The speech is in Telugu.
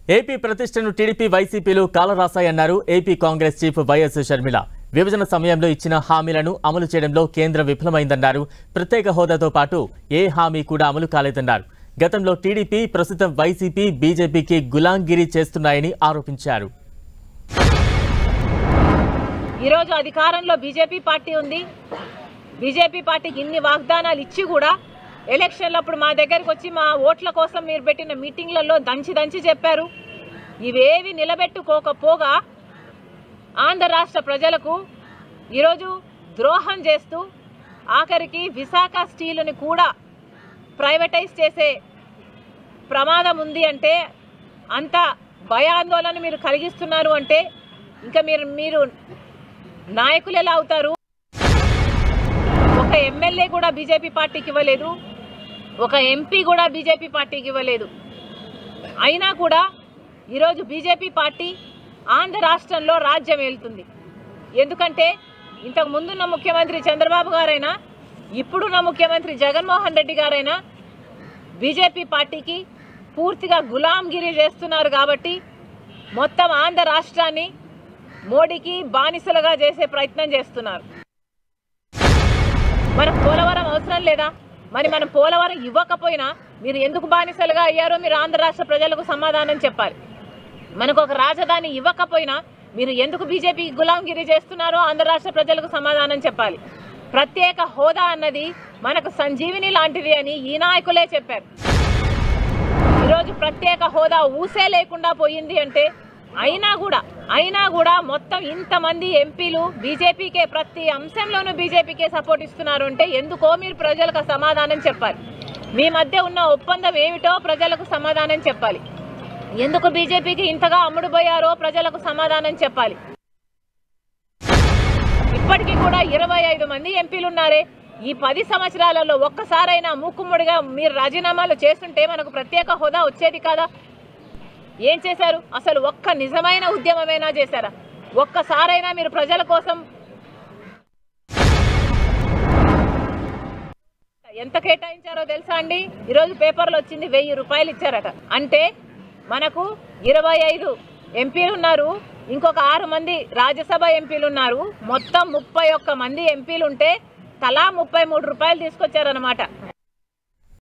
ఏపీ ప్రతిష్టను టీడీపీ వైసీపీలు కాలరాశాయన్నారు AP Congress chief YS Sharmila. విభజన సమయంలో ఇచ్చిన హామీలను అమలు చేయడంలో కేంద్రం విఫలమైందన్నారు. ప్రత్యేక హోదాతో పాటు ఏ హామీ కూడా అమలు కాలేదన్నారు. గతంలో టీడీపీ, ప్రస్తుతం వైసీపీ, బీజేపీకి గులాంగిరి చేస్తున్నాయని ఆరోపించారు. ఈరోజు అధికారంలో బీజేపీ పార్టీ ఉంది. బీజేపీ పార్టీకి ఇన్ని వాగ్దానాలు ఇచ్చి కూడా ఎలక్షన్లప్పుడు మా దగ్గరికి వచ్చి మా ఓట్ల కోసం మీరు పెట్టిన మీటింగ్లలో దంచి చెప్పారు. ఇవేవి నిలబెట్టుకోకపోగా ఆంధ్ర రాష్ట్ర ప్రజలకు ఈరోజు ద్రోహం చేస్తూ ఆఖరికి విశాఖ స్టీలుని కూడా ప్రైవేటైజ్ చేసే ప్రమాదం ఉంది అంటే, అంత భయాందోళన మీరు కలిగిస్తున్నారు అంటే ఇంకా మీరు నాయకులు ఎలా అవుతారు? ఒక ఎమ్మెల్యే కూడా బీజేపీ పార్టీకి ఇవ్వలేదు, ఒక ఎంపీ కూడా బీజేపీ పార్టీకి ఇవ్వలేదు. అయినా కూడా ఈరోజు బీజేపీ పార్టీ ఆంధ్ర రాష్ట్రంలో రాజ్యం ఏలుతుంది. ఎందుకంటే ఇంతకు ముందున్న ముఖ్యమంత్రి చంద్రబాబు గారైనా, ఇప్పుడున్న ముఖ్యమంత్రి జగన్మోహన్ రెడ్డి గారైనా బీజేపీ పార్టీకి పూర్తిగా గులాంగిరి చేస్తున్నారు. కాబట్టి మొత్తం ఆంధ్ర రాష్ట్రాన్ని మోడీకి బానిసలుగా చేసే ప్రయత్నం చేస్తున్నారు. మనకు పోలవరం అవసరం లేదా? మరి మనం పోలవరం ఇవ్వకపోయినా మీరు ఎందుకు బానిసలుగా అయ్యారో మీరు ఆంధ్ర రాష్ట్ర ప్రజలకు సమాధానం చెప్పాలి. మనకు ఒక రాజధాని ఇవ్వకపోయినా మీరు ఎందుకు బీజేపీకి గులాంగిరి చేస్తున్నారో ఆంధ్ర రాష్ట్ర ప్రజలకు సమాధానం చెప్పాలి. ప్రత్యేక హోదా అన్నది మనకు సంజీవిని లాంటిది అని ఈ నాయకులే చెప్పారు. ఈరోజు ప్రత్యేక హోదా ఊసే లేకుండా పోయింది అంటే, అయినా కూడా మొత్తం ఇంతమంది ఎంపీలు బీజేపీకే, ప్రతి అంశంలోనూ బీజేపీకే సపోర్ట్ ఇస్తున్నారు అంటే ఎందుకో మీరు ప్రజలకు సమాధానం చెప్పాలి. మీ మధ్య ఉన్న ఒప్పందం ఏమిటో ప్రజలకు సమాధానం చెప్పాలి. ఎందుకు బీజేపీకి ఇంతగా అమ్ముడుపోయారో ప్రజలకు సమాధానం చెప్పాలి. ఇప్పటికీ కూడా 25 మంది ఎంపీలు ఉన్నారే. ఈ 10 సంవత్సరాలలో ఒక్కసారైనా మూకుమ్మడిగా మీరు రాజీనామాలు చేస్తుంటే మనకు ప్రత్యేక హోదా వచ్చేది కాదా? ఏం చేశారు? అసలు ఒక్క నిజమైన ఉద్యమమైనా చేశారా? ఒక్కసారైనా మీరు ప్రజల కోసం ఎంత కేటాయించారో తెలుసా అండి? ఈరోజు పేపర్లో వచ్చింది 1000 రూపాయలు ఇచ్చారట. అంటే మనకు 25 ఎంపీలు ఉన్నారు, ఇంకొక 6 మంది రాజ్యసభ ఎంపీలు ఉన్నారు. మొత్తం 31 మంది ఎంపీలు ఉంటే తలా 33 రూపాయలు తీసుకొచ్చారనమాట.